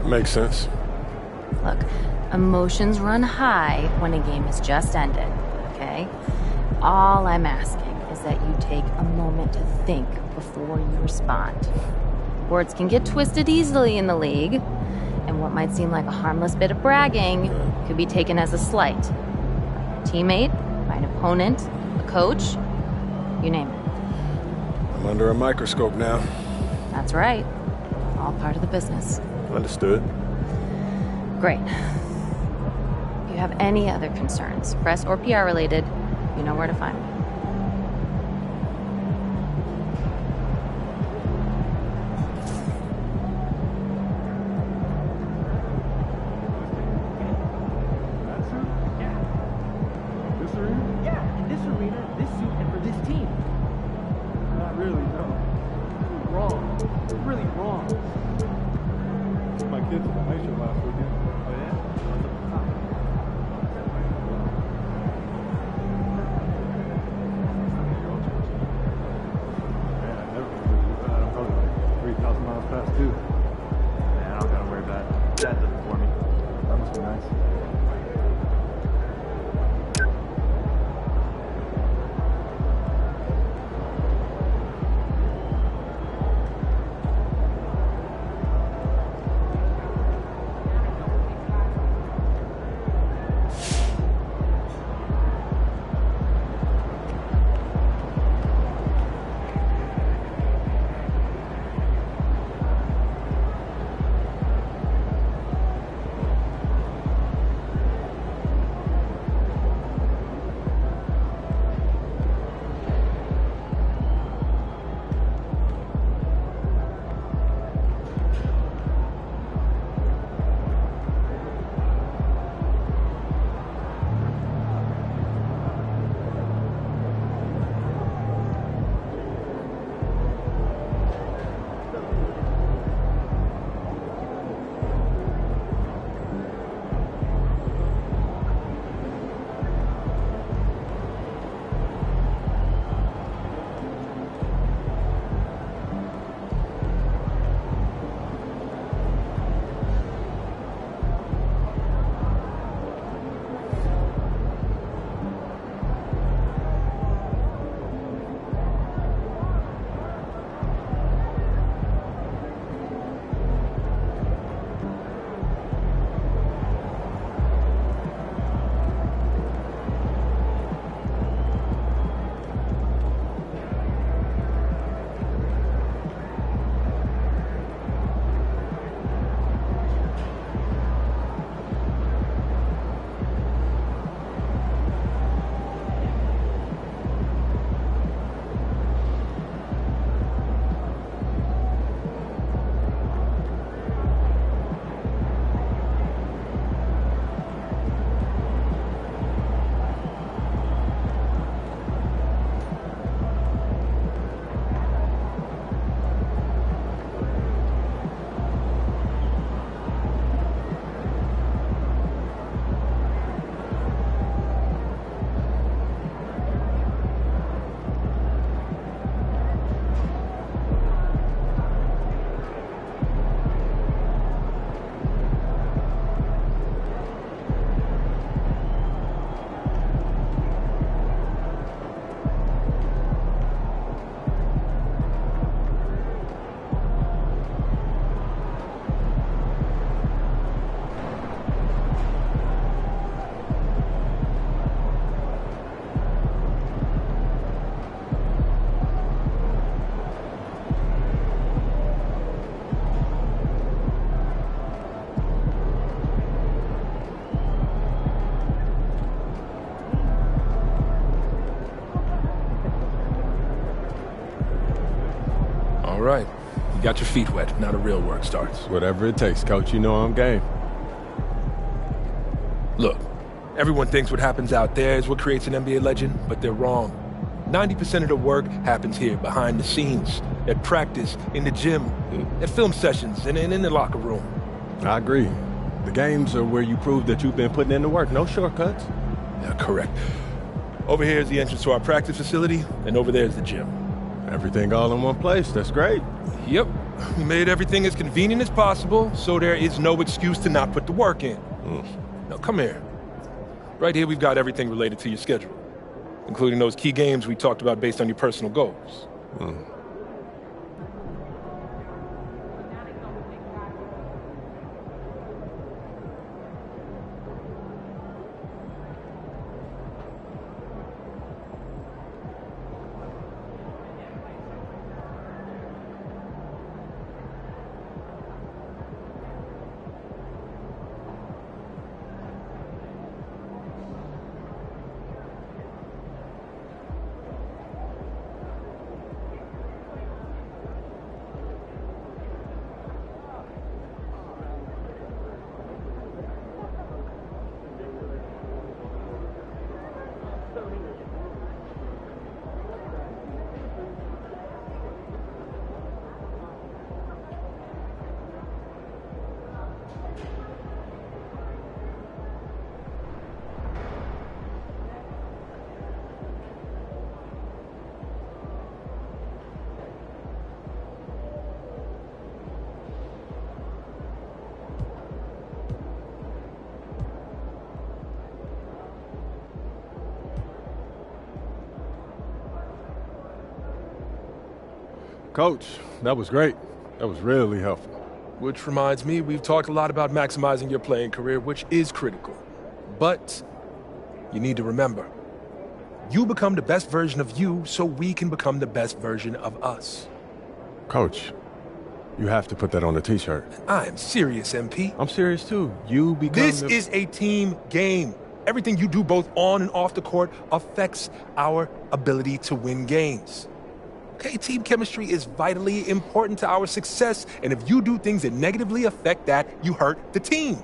Makes sense. Look, emotions run high when a game has just ended, okay? All I'm asking is that you take a moment to think before you respond. Words can get twisted easily in the league, and what might seem like a harmless bit of bragging could be taken as a slight. By a teammate, by an opponent, a coach, you name it. I'm under a microscope now. That's right. All part of the business. Understood. Great. If you have any other concerns, press or PR related, you know where to find me. right. You got your feet wet. Now the real work starts. Whatever it takes, Coach. You know I'm game. Look, everyone thinks what happens out there is what creates an NBA legend, but they're wrong. 90% of the work happens here, behind the scenes, at practice, in the gym, at film sessions, and in the locker room. I agree. The games are where you prove that you've been putting in the work. No shortcuts. Yeah, correct. Over here is the entrance to our practice facility, and over there is the gym. Everything all in one place. That's great. Yep. We made everything as convenient as possible, so there is no excuse to not put the work in. Now, come here. Right here, we've got everything related to your schedule, including those key games we talked about based on your personal goals. Coach, that was great. That was really helpful. Which reminds me, we've talked a lot about maximizing your playing career, which is critical. But you need to remember, you become the best version of you so we can become the best version of us. Coach, you have to put that on the t-shirt. I am serious, MP. I'm serious too. You become This is a team game. Everything you do both on and off the court affects our ability to win games. Okay, team chemistry is vitally important to our success, and if you do things that negatively affect that, you hurt the team.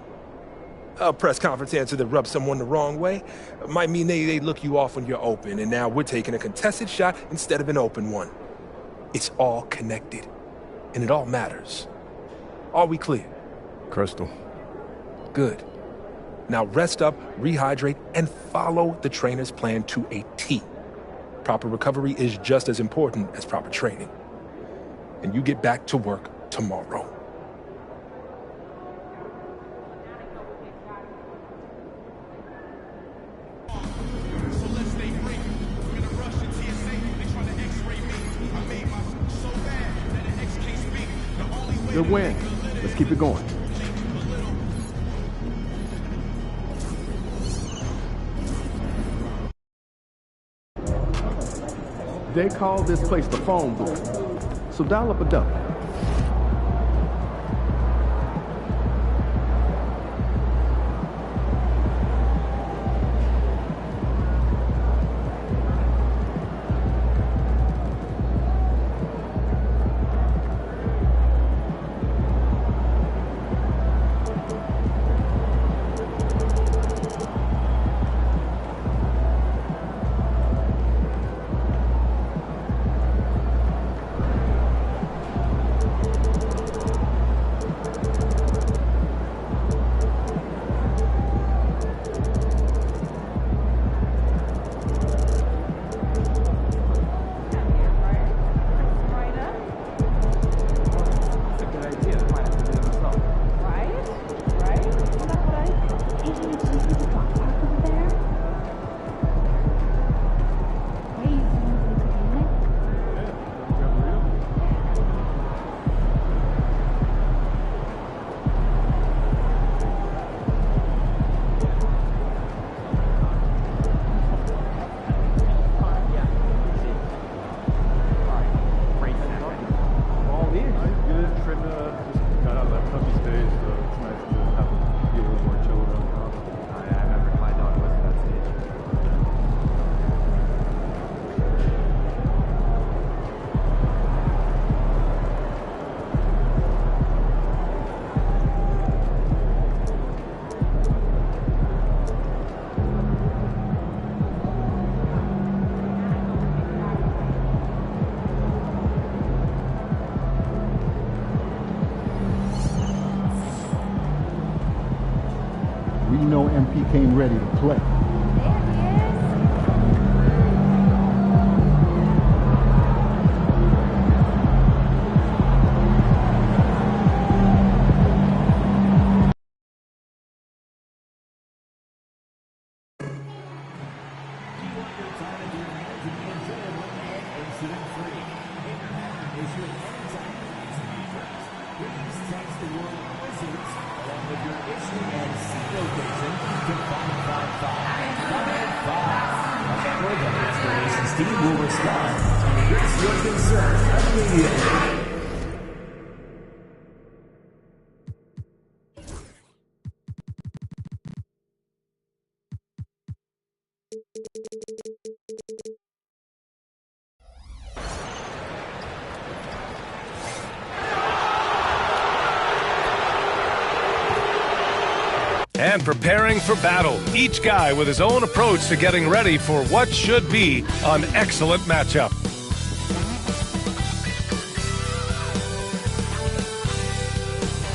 A press conference answer that rubs someone the wrong way might mean they look you off when you're open, and now we're taking a contested shot instead of an open one. It's all connected, and it all matters. Are we clear? Crystal. Good. Now rest up, rehydrate, and follow the trainer's plan to a T. Proper recovery is just as important as proper training. And you get back to work tomorrow. Good win. Let's keep it going. They call this place the phone booth. So dial up a double. We know MP came ready to play. There he is. His team will respond and address your concerns immediately. And preparing for battle, each guy with his own approach to getting ready for what should be an excellent matchup.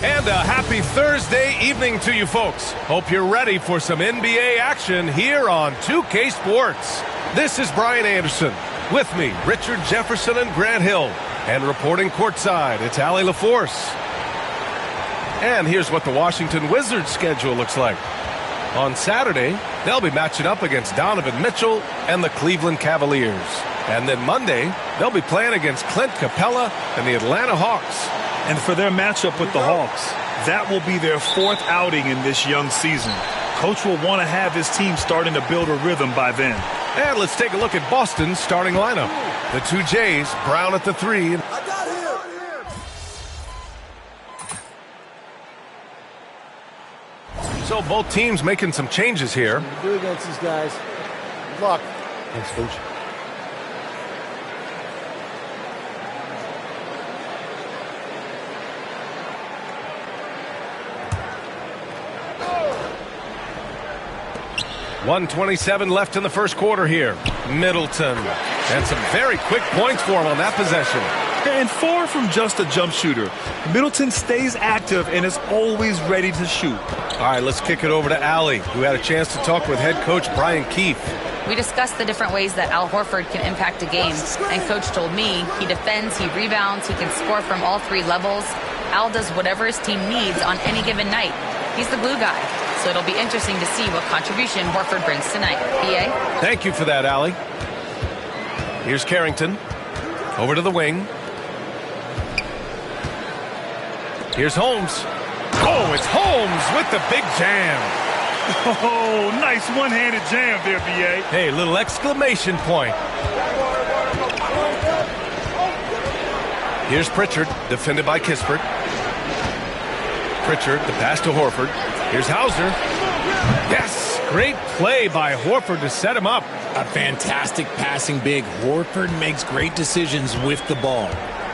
And a happy Thursday evening to you folks. Hope you're ready for some NBA action here on 2K Sports. This is Brian Anderson. With me, Richard Jefferson and Grant Hill. And reporting courtside, it's Allie LaForce. And here's what the Washington Wizards schedule looks like. On Saturday, they'll be matching up against Donovan Mitchell and the Cleveland Cavaliers. And then Monday, they'll be playing against Clint Capella and the Atlanta Hawks. And for their matchup with the Hawks, that will be their fourth outing in this young season. Coach will want to have his team starting to build a rhythm by then. And let's take a look at Boston's starting lineup. The two Jays, Brown at the 3. So both teams making some changes here. Do against these guys. Good luck. Thanks, Coach. .127 left in the first quarter here. Middleton. And some very quick points for him on that possession. And far from just a jump shooter, Middleton stays active and is always ready to shoot. All right, let's kick it over to Allie, who had a chance to talk with head coach Brian Keefe. We discussed the different ways that Al Horford can impact a game, and Coach told me he defends, he rebounds, he can score from all three levels. Al does whatever his team needs on any given night. He's the glue guy, so it'll be interesting to see what contribution Horford brings tonight. BA? Thank you for that, Allie. Here's Carrington. Over to the wing. Here's Holmes. Oh, it's Holmes with the big jam. Oh, nice one-handed jam there, B.A. Hey, little exclamation point. Here's Pritchard, defended by Kispert. Pritchard, the pass to Horford. Here's Hauser. Yes, great play by Horford to set him up. A fantastic passing big. Horford makes great decisions with the ball.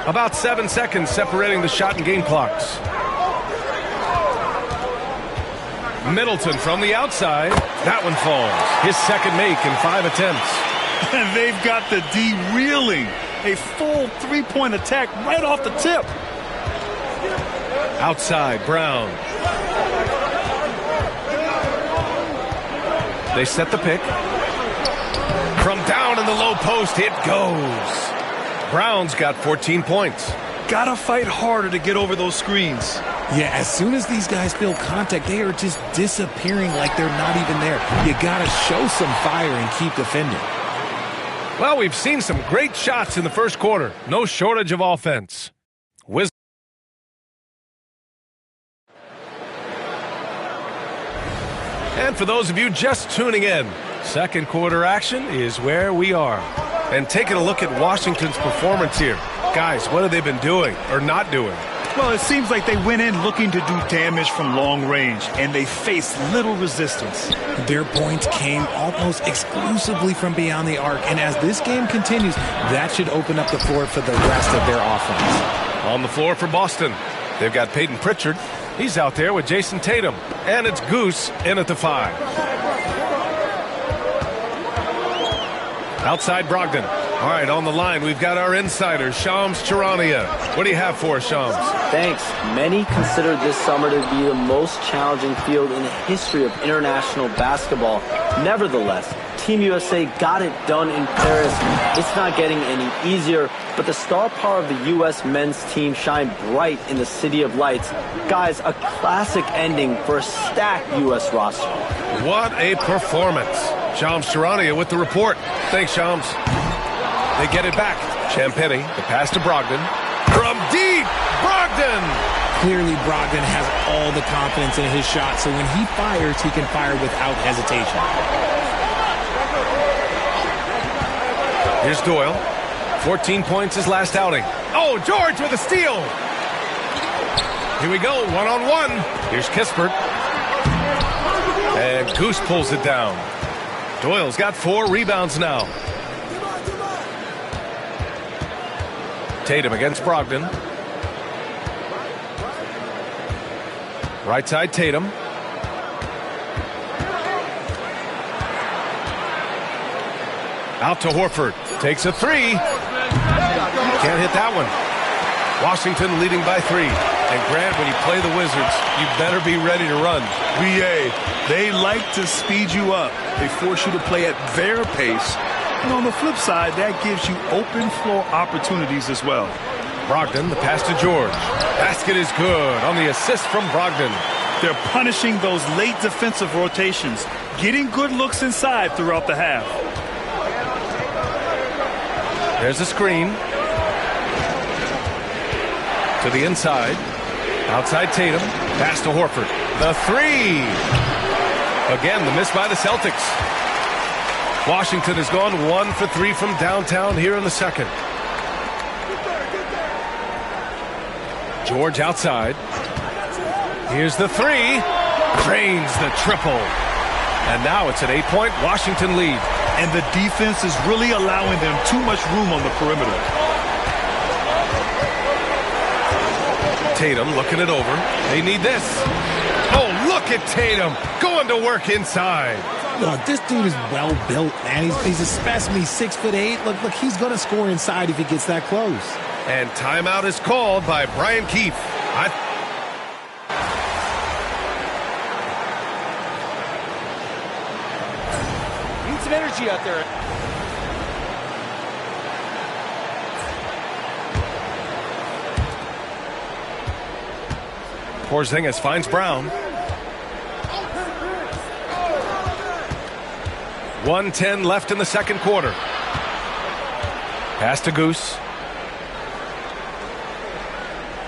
About 7 seconds separating the shot and game clocks. Middleton from the outside. That one falls. His second make in 5 attempts. And they've got the D reeling. A full three-point attack right off the tip. Outside, Brown. They set the pick. From down in the low post, it goes. Brown's got 14 points. Gotta fight harder to get over those screens. Yeah, as soon as these guys feel contact, they are just disappearing like they're not even there. You gotta show some fire and keep defending. Well, we've seen some great shots in the first quarter. No shortage of offense. And for those of you just tuning in, second quarter action is where we are. And taking a look at Washington's performance here. Guys, what have they been doing or not doing? Well, it seems like they went in looking to do damage from long range, and they faced little resistance. Their points came almost exclusively from beyond the arc, and as this game continues, that should open up the floor for the rest of their offense. On the floor for Boston, they've got Peyton Pritchard. He's out there with Jason Tatum, and it's Goose in at the 5. Outside Brogdon. All right, on the line, we've got our insider, Shams Charania. What do you have for us, Shams? Thanks. Many consider this summer to be the most challenging field in the history of international basketball. Nevertheless, Team USA got it done in Paris. It's not getting any easier, but the star power of the U.S. men's team shined bright in the City of Lights. Guys, a classic ending for a stacked U.S. roster. What a performance. Shams Charania with the report. Thanks, Shams. They get it back. Champagny, the pass to Brogdon. From deep, Brogdon! Clearly, Brogdon has all the confidence in his shot, so when he fires, he can fire without hesitation. Here's Doyle. 14 points his last outing. Oh, George with a steal. Here we go, one-on-one. Here's Kispert. And Goose pulls it down. Doyle's got 4 rebounds now. Tatum against Brogdon. Right side, Tatum. Out to Horford. Takes a 3. Can't hit that one. Washington leading by 3. And Grant, when you play the Wizards, you better be ready to run. BA, they like to speed you up. They force you to play at their pace. And on the flip side, that gives you open floor opportunities as well. Brogdon, the pass to George. Basket is good on the assist from Brogdon. They're punishing those late defensive rotations, getting good looks inside throughout the half. There's a screen. To the inside. Outside Tatum. Pass to Horford. The 3. Again, the miss by the Celtics. Washington has gone 1 for 3 from downtown here in the second. George outside. Here's the 3. Drains the triple. And now it's an 8-point Washington lead. And the defense is really allowing them too much room on the perimeter. Tatum looking it over. They need this. Oh, look at Tatum going to work inside. Look, this dude is well built, man. He's a specimen. He's 6'8". Look, he's going to score inside if he gets that close. And timeout is called by Brian Keefe. Need some energy out there. Porzingis finds Brown. 1:10 left in the second quarter. Pass to Goose.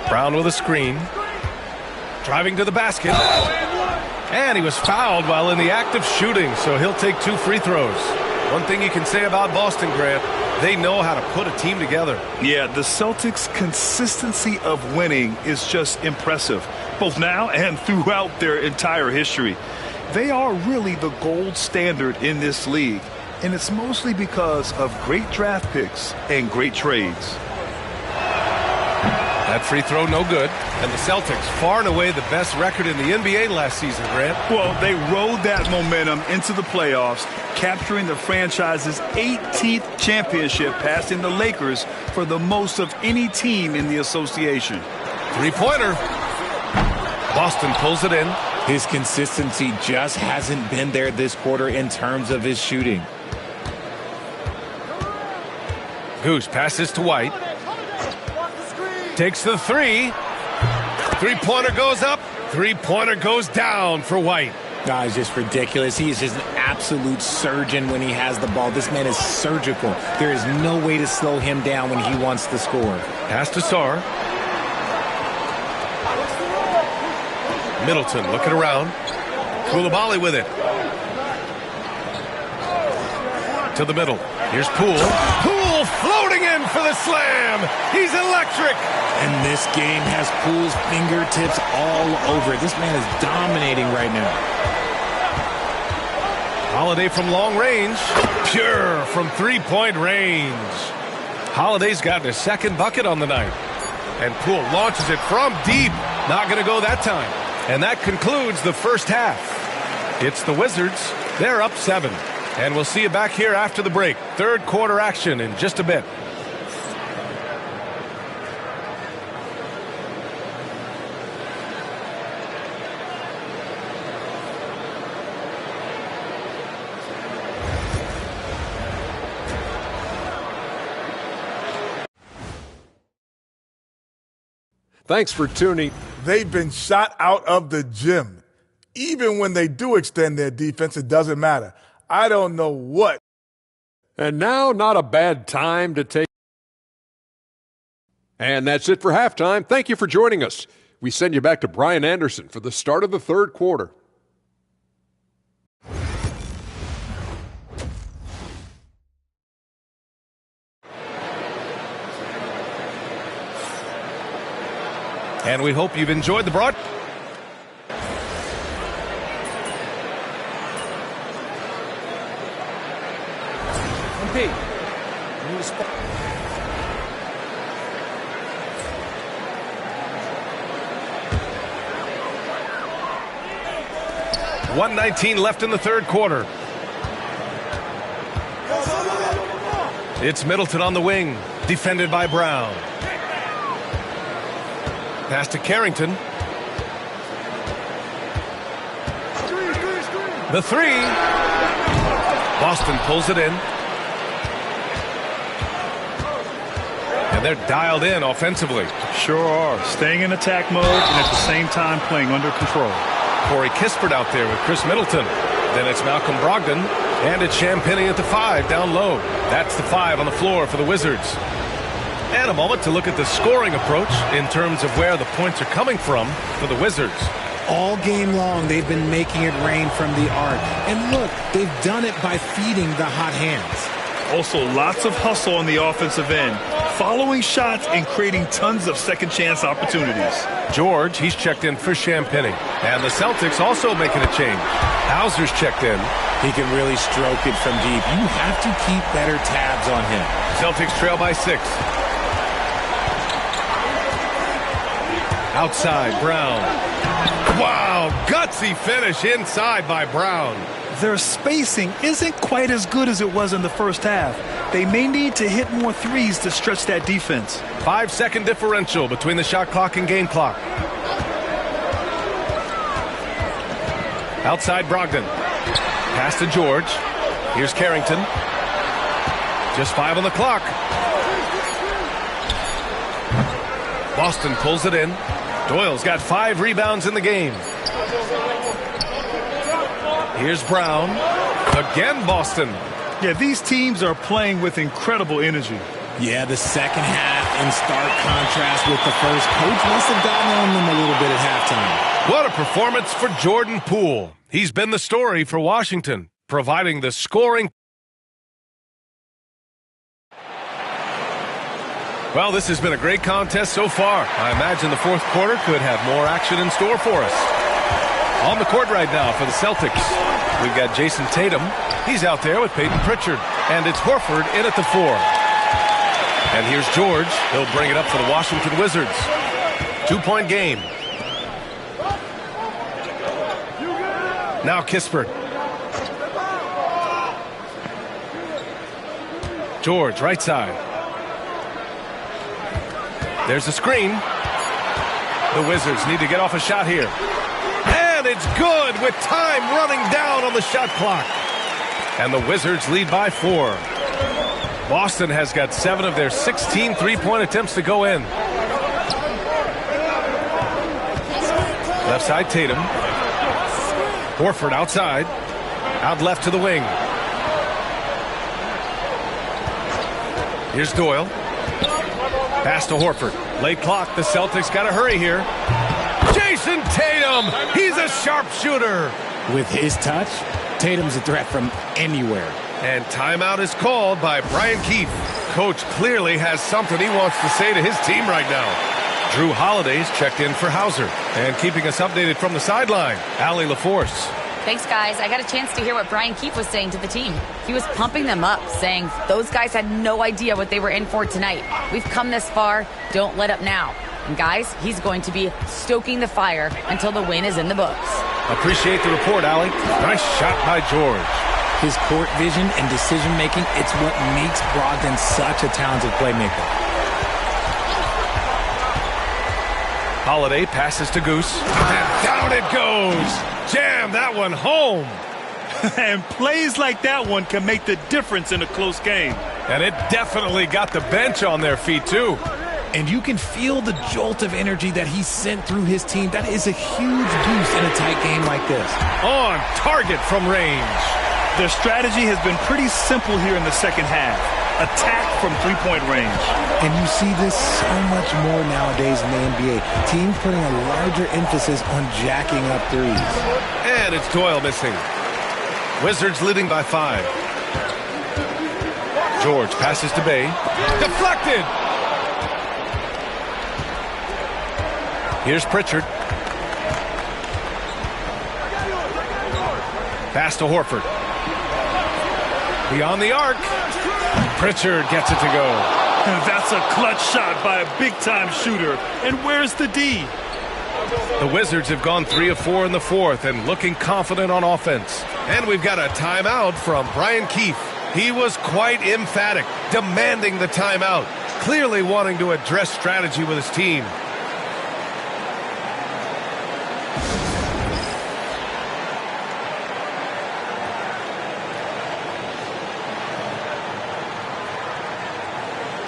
Brown with a screen. Driving to the basket. And he was fouled while in the act of shooting, so he'll take 2 free throws. One thing you can say about Boston, Grant, they know how to put a team together. Yeah, the Celtics' consistency of winning is just impressive, both now and throughout their entire history. They are really the gold standard in this league, and it's mostly because of great draft picks and great trades. That free throw no good. And the Celtics, far and away the best record in the NBA last season, Grant. Well, they rode that momentum into the playoffs, capturing the franchise's 18th championship, passing the Lakers for the most of any team in the association. Three-pointer. Boston pulls it in. His consistency just hasn't been there this quarter in terms of his shooting. Goose passes to White. Takes the 3. Three-pointer goes up. Three-pointer goes down for White. It's just ridiculous. He is just an absolute surgeon when he has the ball. This man is surgical. There is no way to slow him down when he wants to score. Pass to Sarr. Middleton looking around. Coulibaly with it. To the middle. Here's Poole. Poole floating in for the slam. He's electric. And this game has Poole's fingertips all over it. This man is dominating right now. Holiday from long range. Pure from three-point range. Holiday's gotten his second bucket on the night. And Poole launches it from deep. Not going to go that time. And that concludes the first half. It's the Wizards. They're up 7. And we'll see you back here after the break. Third quarter action in just a bit. Thanks for tuning. They've been shot out of the gym. Even when they do extend their defense, it doesn't matter. I don't know what. And now, not a bad time to take. And that's it for halftime. Thank you for joining us. We send you back to Brian Anderson for the start of the third quarter. And we hope you've enjoyed the broadcast. MP. 1:19 left in the third quarter. It's Middleton on the wing, defended by Brown. Pass to Carrington. The three. Boston pulls it in. And they're dialed in offensively. Sure are. Staying in attack mode and at the same time playing under control. Corey Kispert out there with Chris Middleton. Then it's Malcolm Brogdon. And it's Champagnie at the 5 down low. That's the 5 on the floor for the Wizards. And a moment to look at the scoring approach in terms of where the points are coming from for the Wizards. All game long, they've been making it rain from the arc. And look, they've done it by feeding the hot hands. Also, lots of hustle on the offensive end, following shots and creating tons of second chance opportunities. George, he's checked in for Champagnie. And the Celtics also making a change. Hauser's checked in. He can really stroke it from deep. You have to keep better tabs on him. Celtics trail by 6. Outside, Brown. Wow, gutsy finish inside by Brown. Their spacing isn't quite as good as it was in the first half. They may need to hit more threes to stretch that defense. 5-second differential between the shot clock and game clock. Outside Brogdon. Pass to George. Here's Carrington. Just 5 on the clock. Boston pulls it in. Doyle's got 5 rebounds in the game. Here's Brown. Again, Boston. Yeah, these teams are playing with incredible energy. Yeah, the second half in stark contrast with the first. Coach must have gotten on them a little bit at halftime. What a performance for Jordan Poole. He's been the story for Washington, providing the scoring. Well, this has been a great contest so far. I imagine the fourth quarter could have more action in store for us. On the court right now for the Celtics, we've got Jason Tatum. He's out there with Peyton Pritchard. And it's Horford in at the 4. And here's George. He'll bring it up for the Washington Wizards. 2-point game. Now Kispert. George, right side. There's a screen. The Wizards need to get off a shot here. And it's good with time running down on the shot clock. And the Wizards lead by 4. Boston has got 7 of their 16 three-point attempts to go in. Left side Tatum. Horford outside. Out left to the wing. Here's Doyle. Pass to Horford. Late clock. The Celtics got to hurry here. Jason Tatum. He's a sharpshooter. With his touch, Tatum's a threat from anywhere. And timeout is called by Brian Keefe. Coach clearly has something he wants to say to his team right now. Drew Holiday's checked in for Hauser. And keeping us updated from the sideline, Allie LaForce. Thanks, guys. I got a chance to hear what Brian Keefe was saying to the team. He was pumping them up, saying those guys had no idea what they were in for tonight. We've come this far. Don't let up now. And guys, he's going to be stoking the fire until the win is in the books. Appreciate the report, Allie. Nice shot by George. His court vision and decision-making, it's what makes Brogdon such a talented playmaker. Holiday passes to Goose. And down it goes. Jam that one home. And plays like that one can make the difference in a close game. And it definitely got the bench on their feet, too. And you can feel the jolt of energy that he sent through his team. That is a huge boost in a tight game like this. On target from range. Their strategy has been pretty simple here in the second half. Attack from three-point range. And you see this so much more nowadays in the NBA. Teams putting a larger emphasis on jacking up threes. And it's Doyle missing. Wizards leading by 5. George passes to Bay. Deflected! Here's Pritchard. Pass to Horford. Beyond the arc. Pritchard gets it to go. That's a clutch shot by a big-time shooter. And where's the D? The Wizards have gone 3 of 4 in the fourth and looking confident on offense. And we've got a timeout from Brian Keefe. He was quite emphatic, demanding the timeout, clearly wanting to address strategy with his team.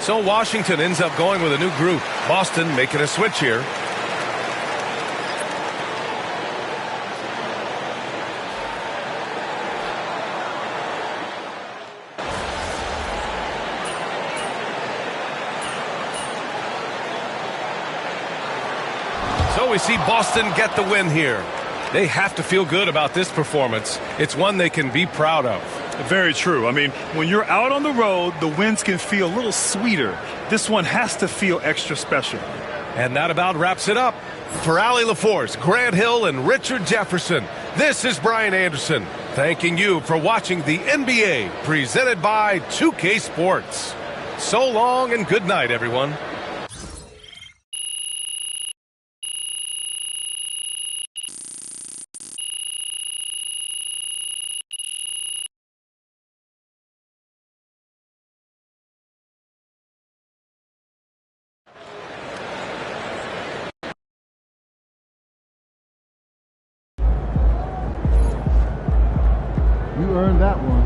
So Washington ends up going with a new group. Boston making a switch here. So we see Boston get the win here. They have to feel good about this performance. It's one they can be proud of. Very true. I mean, when you're out on the road, the wins can feel a little sweeter. This one has to feel extra special. And that about wraps it up. For Allie LaForce, Grant Hill, and Richard Jefferson, this is Brian Anderson, thanking you for watching the NBA presented by 2K Sports. So long and good night, everyone. You earned that one.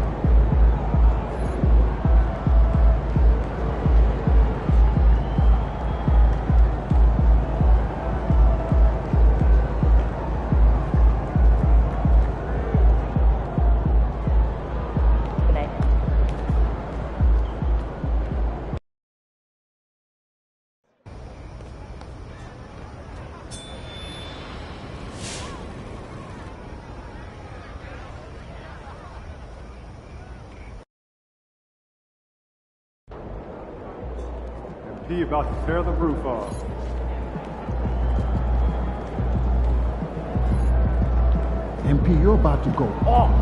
Good night. MP about to tear the roof off. MP, you're about to go off.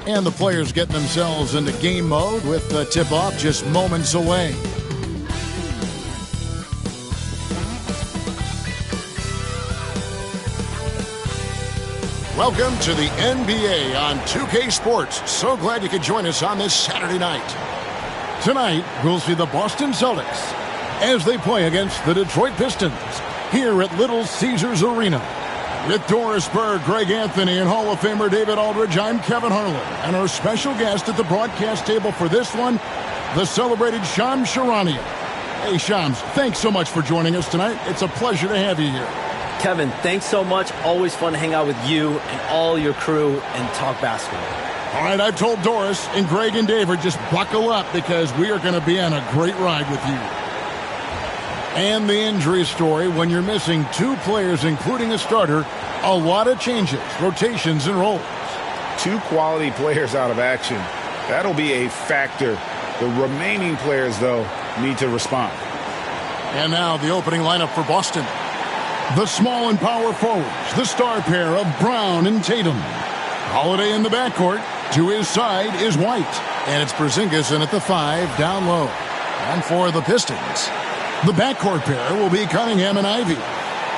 And the players getting themselves into game mode with the tip-off just moments away. Welcome to the NBA on 2K Sports. So glad you could join us on this Saturday night. Tonight, we'll see the Boston Celtics as they play against the Detroit Pistons here at Little Caesars Arena. With Doris Berg, Greg Anthony, and Hall of Famer David Aldridge, I'm Kevin Harlan. And our special guest at the broadcast table for this one, the celebrated Shams Charania. Hey, Shams, thanks so much for joining us tonight. It's a pleasure to have you here. Kevin, thanks so much. Always fun to hang out with you and all your crew and talk basketball. All right, I've told Doris and Greg and David, just buckle up because we are going to be on a great ride with you. And the injury story, when you're missing two players, including a starter, a lot of changes, rotations, and roles. Two quality players out of action. That'll be a factor. The remaining players, though, need to respond. And now the opening lineup for Boston. The small and power forwards, the star pair of Brown and Tatum. Holiday in the backcourt. To his side is White. And it's Porzingis in at the 5 down low. And for the Pistons, the backcourt pair will be Cunningham and Ivy.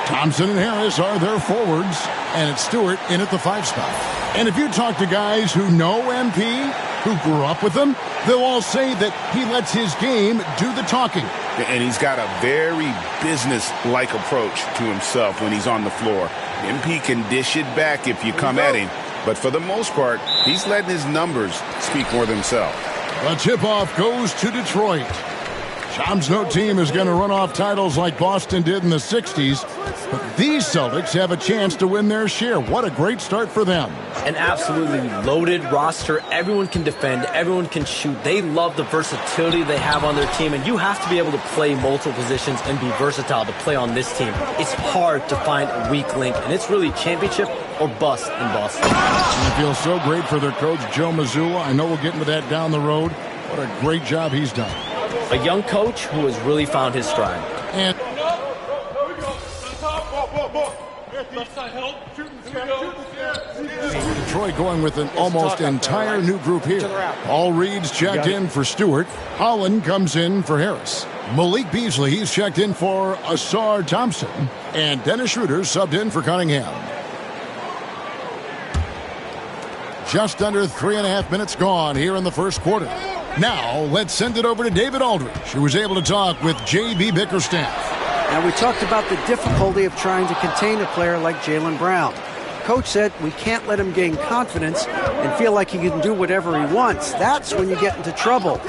Thompson and Harris are their forwards. And it's Stewart in at the 5 spot. And if you talk to guys who know MP, who grew up with him, they'll all say that he lets his game do the talking. And he's got a very business-like approach to himself when he's on the floor. MP can dish it back if you come at him. But for the most part, he's letting his numbers speak for themselves. The tip-off goes to Detroit. Shams' no team is going to run off titles like Boston did in the 60s, but these Celtics have a chance to win their share. What a great start for them. An absolutely loaded roster. Everyone can defend. Everyone can shoot. They love the versatility they have on their team, and you have to be able to play multiple positions and be versatile to play on this team. It's hard to find a weak link, and it's really championship or bust in Boston. And it feels so great for their coach, Joe Mazzulla. I know we'll get into that down the road. What a great job he's done. A young coach who has really found his stride. And Detroit going with an almost entire new group here. All Reed's checked in for Stewart. Holland comes in for Harris. Malik Beasley, he's checked in for Asar Thompson. And Dennis Schroeder subbed in for Cunningham. Just under 3.5 minutes gone here in the first quarter. Now, let's send it over to David Aldridge, who was able to talk with J.B. Bickerstaff. Now, we talked about the difficulty of trying to contain a player like Jaylen Brown. Coach said we can't let him gain confidence and feel like he can do whatever he wants. That's when you get into trouble.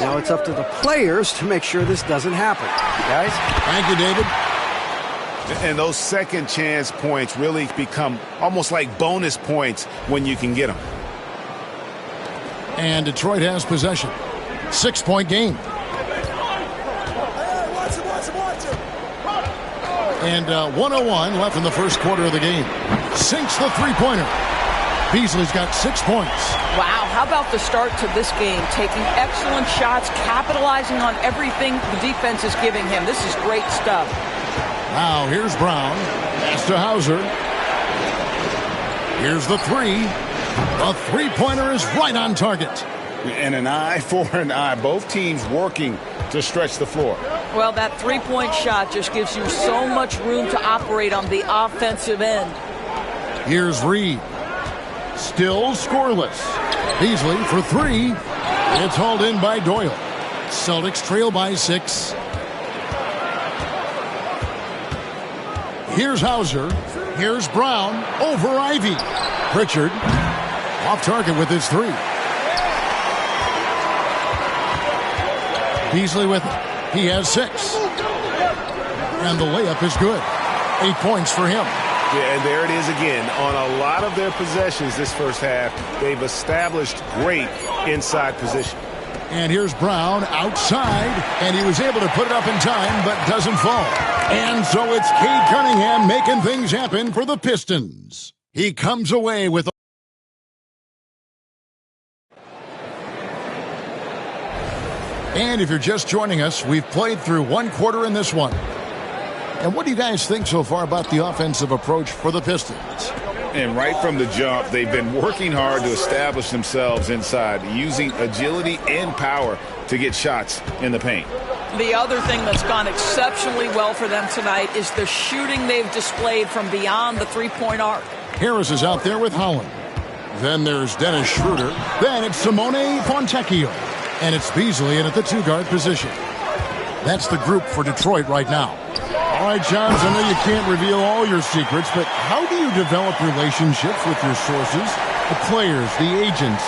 Now it's up to the players to make sure this doesn't happen. Guys? Thank you, David. And those second chance points really become almost like bonus points when you can get them. And Detroit has possession. 6-point game. And 1:01 left in the first quarter of the game. Sinks the three-pointer. Beasley's got 6 points. Wow, how about the start to this game? Taking excellent shots, capitalizing on everything the defense is giving him. This is great stuff. Now here's Brown. Pass to Hauser. Here's the three. The three-pointer is right on target. And an eye for an eye. Both teams working to stretch the floor. Well, that three-point shot just gives you so much room to operate on the offensive end. Here's Reed. Still scoreless. Beasley for three. It's hauled in by Doyle. Celtics trail by 6. Here's Hauser. Here's Brown over Ivy. Pritchard off target with his three. Beasley with it. He has 6. And the layup is good. 8 points for him. Yeah, and there it is again. On a lot of their possessions this first half, they've established great inside position. And here's Brown outside, and he was able to put it up in time, but doesn't fall. And so it's Cade Cunningham making things happen for the Pistons. He comes away with And if you're just joining us, we've played through one quarter in this one. And what do you guys think so far about the offensive approach for the Pistons? And right from the jump, they've been working hard to establish themselves inside, using agility and power to get shots in the paint. The other thing that's gone exceptionally well for them tonight is the shooting they've displayed from beyond the three-point arc. Harris is out there with Holland. Then there's Dennis Schroeder. Then it's Simone Fontecchio. And it's Beasley in at the two-guard position. That's the group for Detroit right now. All right, Johns, I know you can't reveal all your secrets, but how do you develop relationships with your sources, the players, the agents,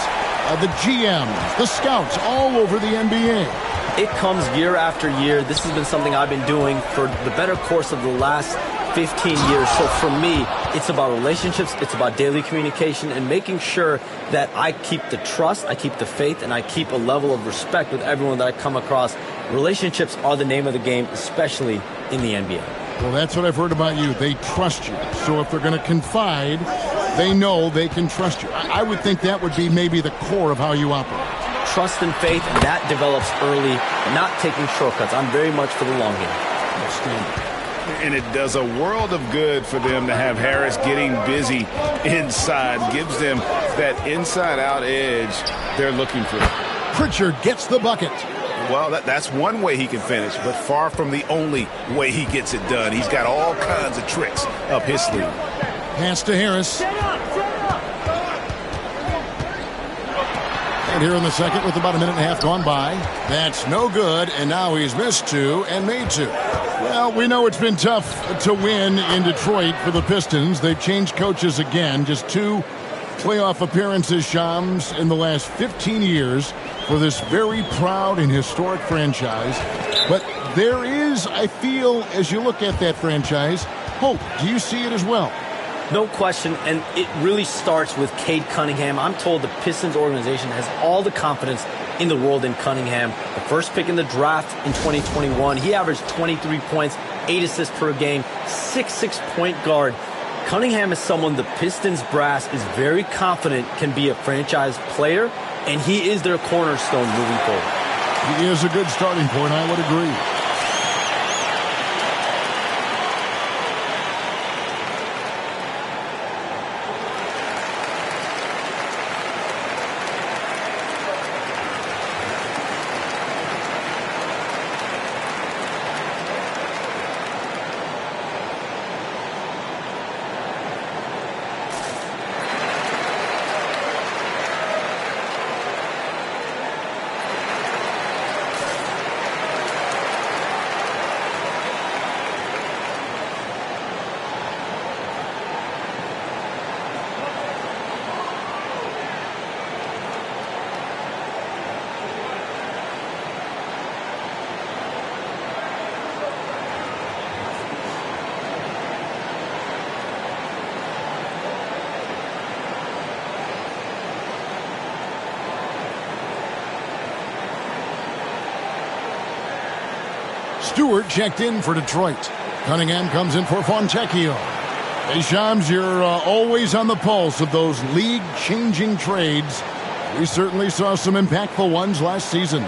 the GMs, the scouts all over the NBA? It comes year after year. This has been something I've been doing for the better course of the last 15 years. So for me, it's about relationships, it's about daily communication, and making sure that I keep the trust, I keep the faith, and I keep a level of respect with everyone that I come across. Relationships are the name of the game, especially in the NBA. Well, that's what I've heard about you. They trust you. So if they're going to confide, they know they can trust you. I would think that would be maybe the core of how you operate. Trust and faith, that develops early, not taking shortcuts. I'm very much for the long game. Outstanding. And it does a world of good for them to have Harris getting busy inside. Gives them that inside-out edge they're looking for. Pritchard gets the bucket. Well, that's one way he can finish, but far from the only way he gets it done. He's got all kinds of tricks up his sleeve. Pass to Harris. And here in the second with about a minute and a half gone by. That's no good, and now he's missed two and made two. Well, we know it's been tough to win in Detroit for the Pistons. They've changed coaches again. Just 2 playoff appearances, Shams, in the last 15 years for this very proud and historic franchise. But there is, I feel, as you look at that franchise, hope. Do you see it as well? No question, and it really starts with Cade Cunningham. I'm told the Pistons organization has all the confidence in the world in Cunningham. The first pick in the draft in 2021, he averaged 23 points, 8 assists per game, 6'6" point guard. Cunningham is someone the Pistons brass is very confident can be a franchise player, and he is their cornerstone moving forward. He is a good starting point, I would agree. Stewart checked in for Detroit. Cunningham comes in for Fontecchio. Hey, Shams, you're always on the pulse of those league-changing trades. We certainly saw some impactful ones last season.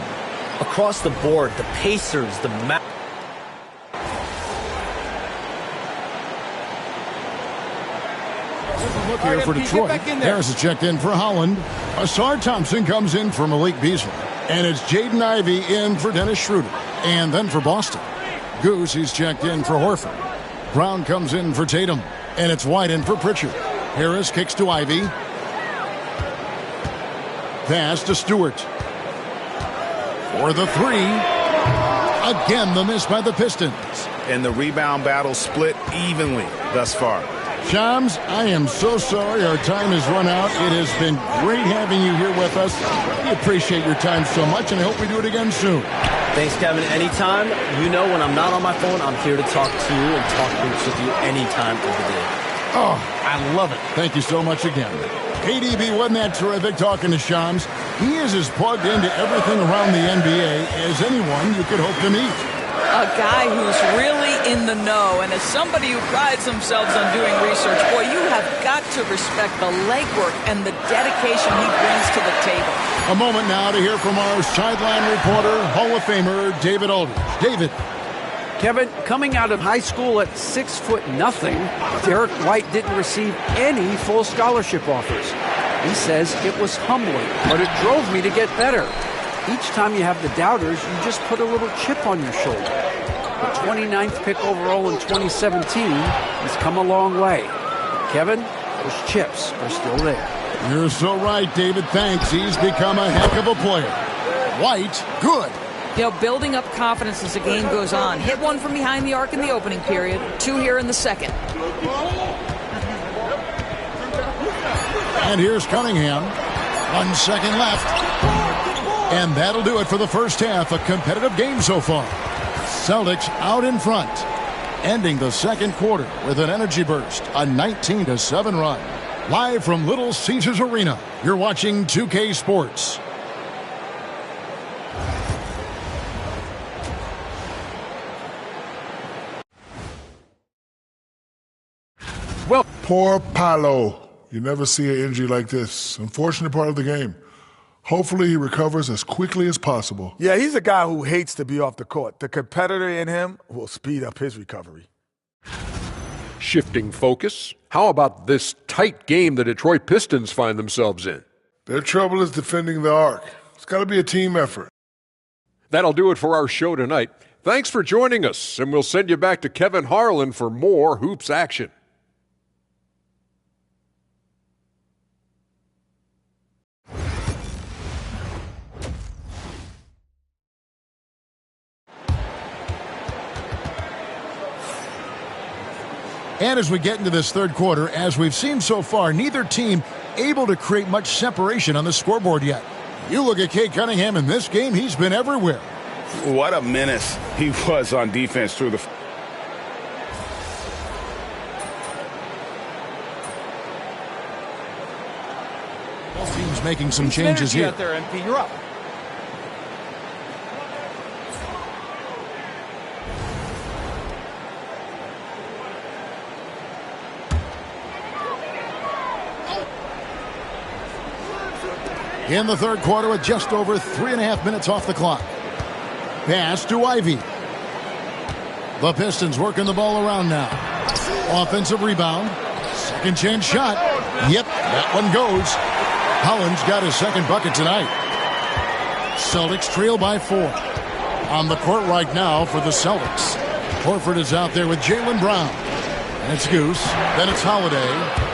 Across the board, the Pacers, the Look here for Detroit. Harris is checked in for Holland. Asar Thompson comes in for Malik Beasley. And it's Jaden Ivey in for Dennis Schroeder. And then for Boston, Goose, he's checked in for Horford. Brown comes in for Tatum. And it's White in for Pritchard. Harris kicks to Ivey. Pass to Stewart. For the three. Again, the miss by the Pistons. And the rebound battle split evenly thus far. Shams, I am so sorry our time has run out. It has been great having you here with us. We appreciate your time so much, and I hope we do it again soon. Thanks, Kevin. Anytime. You know when I'm not on my phone, I'm here to talk to you and talk hoops with you any time of the day. Oh, I love it. Thank you so much again. KDB, wasn't that terrific talking to Shams? He is as plugged into everything around the NBA as anyone you could hope to meet. A guy who's really in the know, and as somebody who prides themselves on doing research, boy, you have got to respect the legwork and the dedication he brings to the table. A moment now to hear from our sideline reporter, Hall of Famer David Aldridge. David. Kevin, coming out of high school at 6'0", Derek White didn't receive any full scholarship offers. He says it was humbling, but it drove me to get better. Each time you have the doubters, you just put a little chip on your shoulder. The 29th pick overall in 2017 has come a long way. But Kevin, those chips are still there. You're so right, David. Thanks. He's become a heck of a player. White, good. You know, building up confidence as the game goes on. Hit one from behind the arc in the opening period, 2 here in the second. And here's Cunningham. 1 second left. And that'll do it for the first half. A competitive game so far. Celtics out in front. Ending the second quarter with an energy burst. A 19-7 run. Live from Little Caesars Arena. You're watching 2K Sports. Well, poor Paolo. You never see an injury like this. Unfortunate part of the game. Hopefully he recovers as quickly as possible. Yeah, he's a guy who hates to be off the court. The competitor in him will speed up his recovery. Shifting focus, how about this tight game the Detroit Pistons find themselves in? Their trouble is defending the arc. It's got to be a team effort. That'll do it for our show tonight. Thanks for joining us, and we'll send you back to Kevin Harlan for more hoops action. And as we get into this third quarter, as we've seen so far, neither team able to create much separation on the scoreboard yet. You look at Cade Cunningham in this game, he's been everywhere. What a menace he was on defense through the... Both teams making some changes here. Out there, MP. You're up. In the third quarter with just over 3.5 minutes off the clock. Pass to Ivy. The Pistons working the ball around now. Offensive rebound. Second chance shot. Yep, that one goes. Holland's got his second bucket tonight. Celtics trail by 4. On the court right now for the Celtics. Horford is out there with Jaylen Brown. And it's Goose. Then it's Holiday.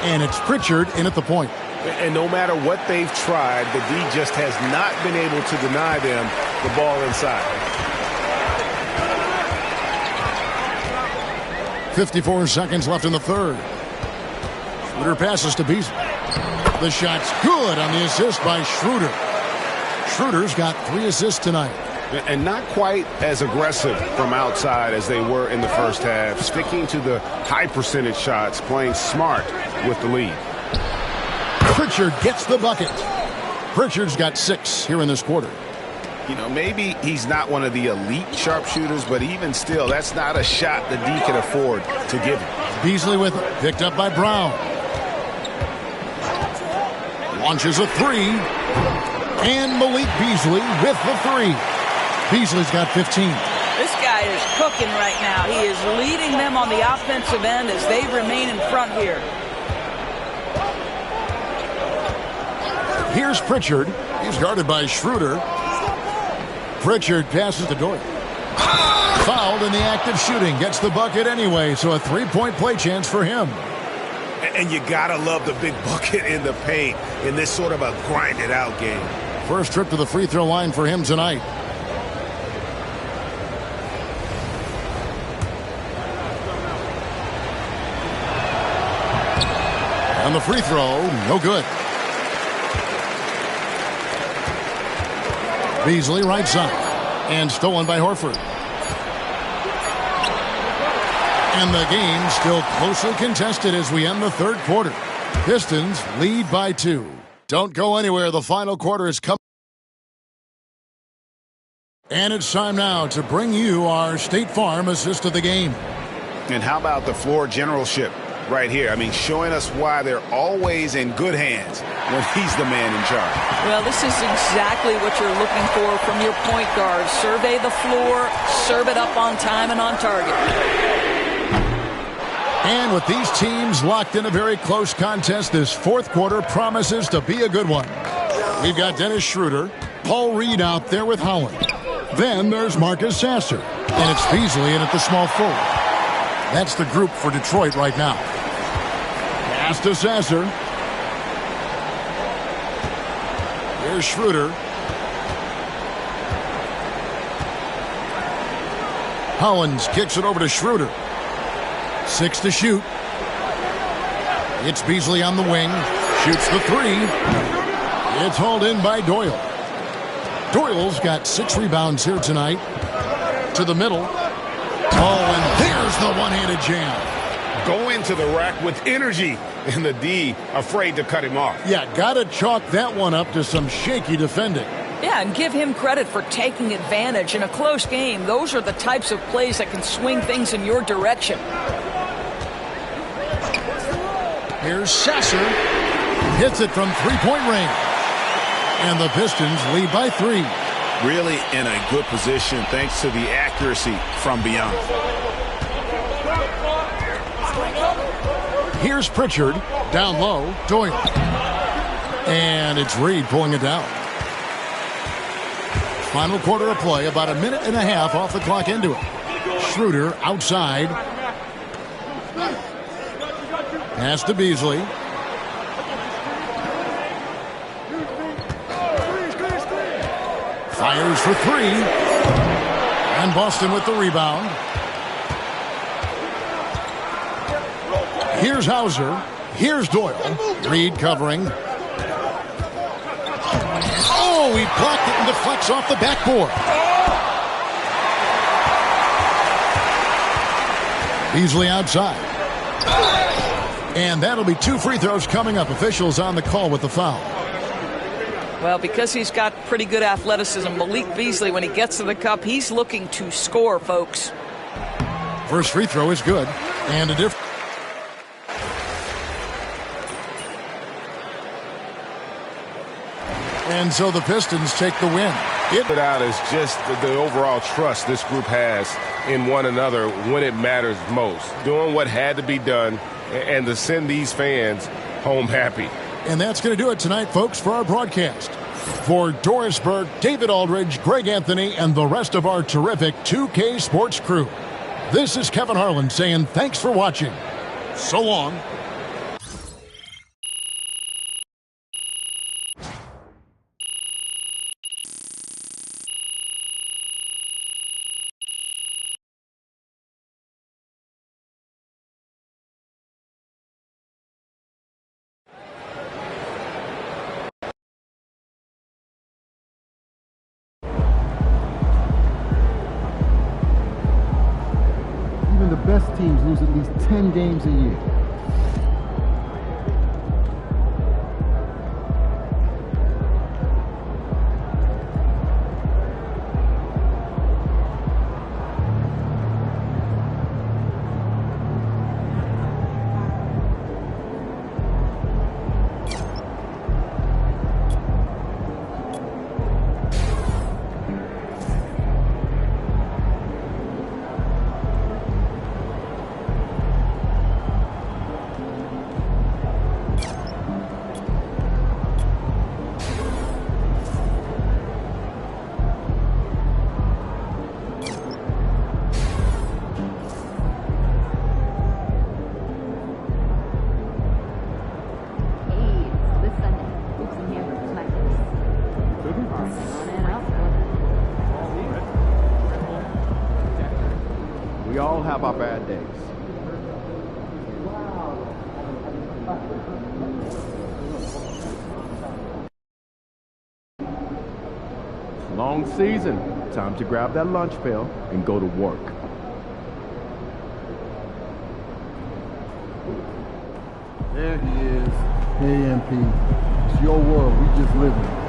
And it's Pritchard in at the point. And no matter what they've tried, the D just has not been able to deny them the ball inside. 54 seconds left in the third. Schroeder passes to Beasley. The shot's good on the assist by Schroeder. Schroeder's got 3 assists tonight. And not quite as aggressive from outside as they were in the first half. Sticking to the high percentage shots, playing smart with the lead. Pritchard gets the bucket. Pritchard's got 6 here in this quarter. You know, maybe he's not one of the elite sharpshooters, but even still, that's not a shot the D can afford to give him. Beasley with it, picked up by Brown. Launches a 3. And Malik Beasley with the 3. Beasley's got 15. This guy is cooking right now. He is leading them on the offensive end as they remain in front here. Here's Pritchard. He's guarded by Schroeder. Pritchard passes to Doyle. Fouled in the act of shooting. Gets the bucket anyway, so a 3-point play chance for him. And you gotta love the big bucket in the paint in this sort of a grinded-out game. First trip to the free throw line for him tonight. And the free throw, no good. Beasley right side. And stolen by Horford. And the game still closely contested as we end the third quarter. Pistons lead by 2. Don't go anywhere. The final quarter is coming. And it's time now to bring you our State Farm assist of the game. And how about the floor generalship right here? I mean, showing us why they're always in good hands when he's the man in charge. Well, this is exactly what you're looking for from your point guard. Survey the floor, serve it up on time and on target. And with these teams locked in a very close contest, this fourth quarter promises to be a good one. We've got Dennis Schroeder, Paul Reed out there with Holland. Then there's Marcus Sasser, and it's Beasley in at the small forward. That's the group for Detroit right now. Pass to Sasser. Here's Schroeder. Hollins kicks it over to Schroeder. 6 to shoot. It's Beasley on the wing. Shoots the 3. It's hauled in by Doyle. Doyle's got 6 rebounds here tonight. To the middle. Oh, and there's the one-handed jam. Go into the rack with energy, and the D afraid to cut him off. Yeah, gotta chalk that one up to some shaky defending. Yeah, and give him credit for taking advantage in a close game. Those are the types of plays that can swing things in your direction. Here's Sasser. Hits it from three-point range. And the Pistons lead by 3. Really in a good position thanks to the accuracy from beyond. Here's Pritchard. Down low, Doyle. And it's Reed pulling it down. Final quarter of play, about a minute and a half off the clock into it. Schroeder outside. Pass to Beasley. Fires for three. And Boston with the rebound. Here's Hauser. Here's Doyle. Reed covering. Oh, he blocked it and deflects off the backboard. Beasley outside. And that'll be 2 free throws coming up. Officials on the call with the foul. Well, because he's got pretty good athleticism, Malik Beasley, when he gets to the cup, he's looking to score, folks. First free throw is good. And a different. And so the Pistons take the win. It out is just the overall trust this group has in one another when it matters most. Doing what had to be done and to send these fans home happy. And that's going to do it tonight, folks, for our broadcast. For Doris Burke, David Aldridge, Greg Anthony, and the rest of our terrific 2K Sports crew, this is Kevin Harlan saying thanks for watching. So long. The best teams lose at least 10 games a year. We all have our bad days. Long season. Time to grab that lunch pail and go to work. There he is. Hey, MP. It's your world. We just live in it.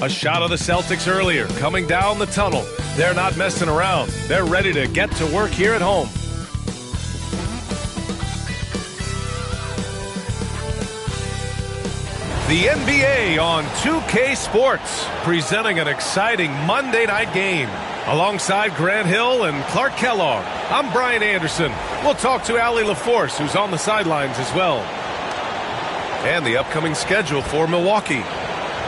A shot of the Celtics earlier, coming down the tunnel. They're not messing around. They're ready to get to work here at home. The NBA on 2K Sports, presenting an exciting Monday night game. Alongside Grant Hill and Clark Kellogg, I'm Brian Anderson. We'll talk to Allie LaForce, who's on the sidelines as well. And the upcoming schedule for Milwaukee.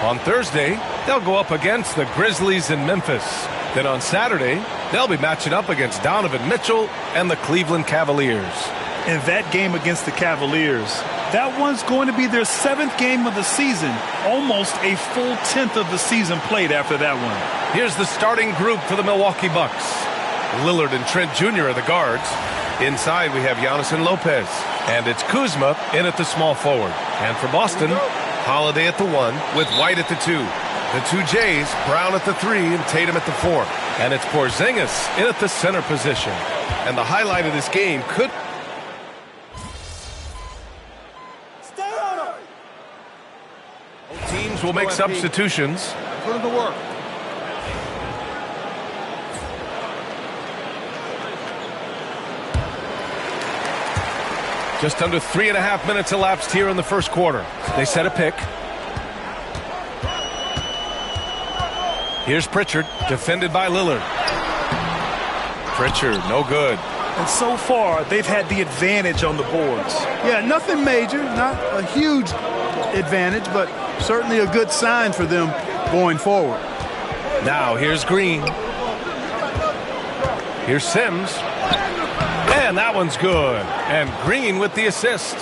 On Thursday, they'll go up against the Grizzlies in Memphis. Then on Saturday, they'll be matching up against Donovan Mitchell and the Cleveland Cavaliers. And that game against the Cavaliers, that one's going to be their 7th game of the season. Almost a full 10th of the season played after that one. Here's the starting group for the Milwaukee Bucks. Lillard and Trent Jr. are the guards. Inside, we have Giannis and Lopez. And it's Kuzma in at the small forward. And for Boston, Holiday at the 1 with White at the 2. The 2 Jays, Brown at the 3 and Tatum at the 4. And it's Porzingis in at the center position. And the highlight of this game could... Both teams will make substitutions. Put him to work. Just under 3.5 minutes elapsed here in the first quarter. They set a pick. Here's Pritchard, defended by Lillard. Pritchard, no good. And so far, they've had the advantage on the boards. Yeah, nothing major, not a huge advantage, but certainly a good sign for them going forward. Now, here's Green. Here's Sims. And that one's good. And Green with the assist.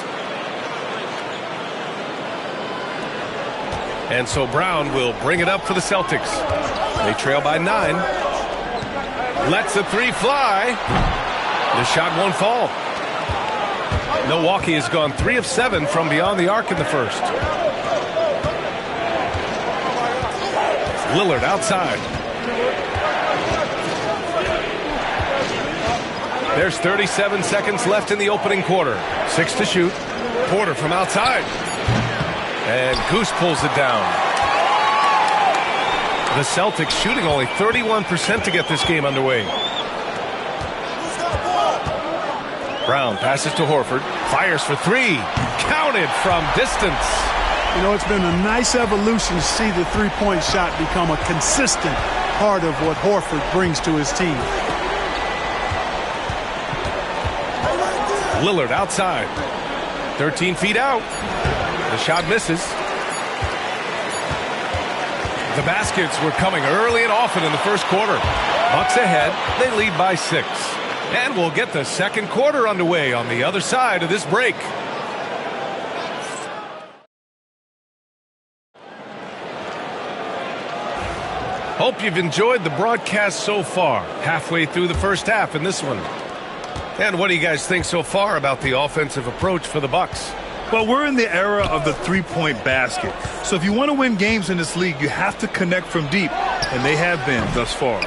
And so Brown will bring it up for the Celtics. They trail by 9. Lets the 3 fly. The shot won't fall. Milwaukee has gone 3 of 7 from beyond the arc in the first. Lillard outside. There's 37 seconds left in the opening quarter. 6 to shoot. Porter from outside. And Goose pulls it down. The Celtics shooting only 31% to get this game underway. Brown passes to Horford. Fires for 3. Counted from distance. You know, it's been a nice evolution to see the three-point shot become a consistent part of what Horford brings to his team. Lillard outside. 13 feet out. The shot misses. The baskets were coming early and often in the first quarter. Bucks ahead. They lead by 6. And we'll get the second quarter underway on the other side of this break. Hope you've enjoyed the broadcast so far. Halfway through the first half in this one. And what do you guys think so far about the offensive approach for the Bucks? Well, we're in the era of the three-point basket. So if you want to win games in this league, you have to connect from deep. And they have been thus far.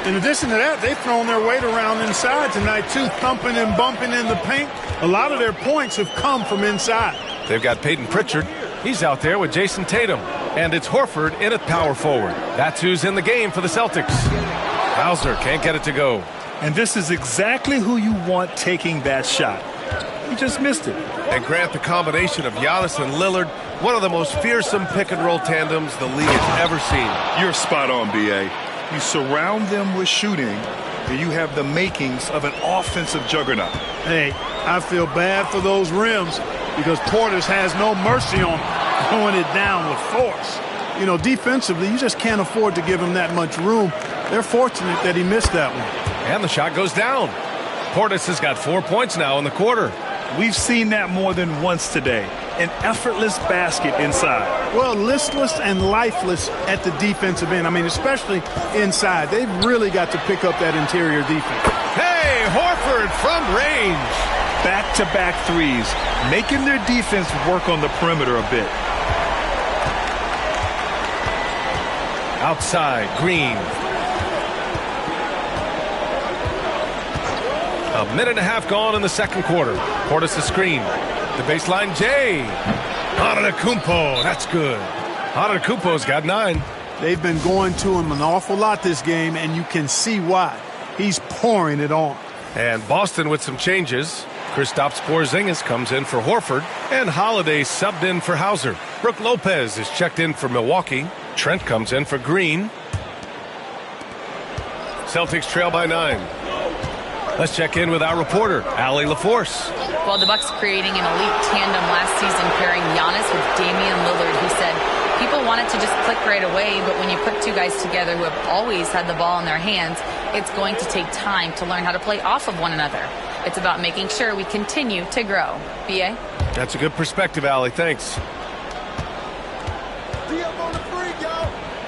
In addition to that, they've thrown their weight around inside tonight, too, thumping and bumping in the paint. A lot of their points have come from inside. They've got Peyton Pritchard. He's out there with Jason Tatum. And it's Horford in at power forward. That's who's in the game for the Celtics. Hauser can't get it to go. And this is exactly who you want taking that shot. He just missed it. And Grant, the combination of Giannis and Lillard, one of the most fearsome pick-and-roll tandems the league has ever seen. You're spot on, B.A. You surround them with shooting, and you have the makings of an offensive juggernaut. Hey, I feel bad for those rims because Portis has no mercy on them, throwing it down with force. You know, defensively, you just can't afford to give him that much room. They're fortunate that he missed that one. And the shot goes down. Portis has got 4 points now in the quarter. We've seen that more than once today. An effortless basket inside. Well, listless and lifeless at the defensive end. I mean, especially inside. They've really got to pick up that interior defense. Hey, Horford from range. Back-to-back threes, making their defense work on the perimeter a bit. Outside, Green. A minute and a half gone in the second quarter. Portis the screen. The baseline, Jay. Antetokounmpo, that's good. Antetokounmpo's got 9. They've been going to him an awful lot this game, and you can see why. He's pouring it on. And Boston with some changes. Kristaps Porzingis comes in for Horford, and Holiday subbed in for Hauser. Brook Lopez is checked in for Milwaukee. Trent comes in for Green. Celtics trail by 9. Let's check in with our reporter, Allie LaForce. Well, the Bucks creating an elite tandem last season pairing Giannis with Damian Lillard, who said people wanted to just click right away, but when you put two guys together who have always had the ball in their hands, it's going to take time to learn how to play off of one another. It's about making sure we continue to grow. B.A.? That's a good perspective, Allie. Thanks.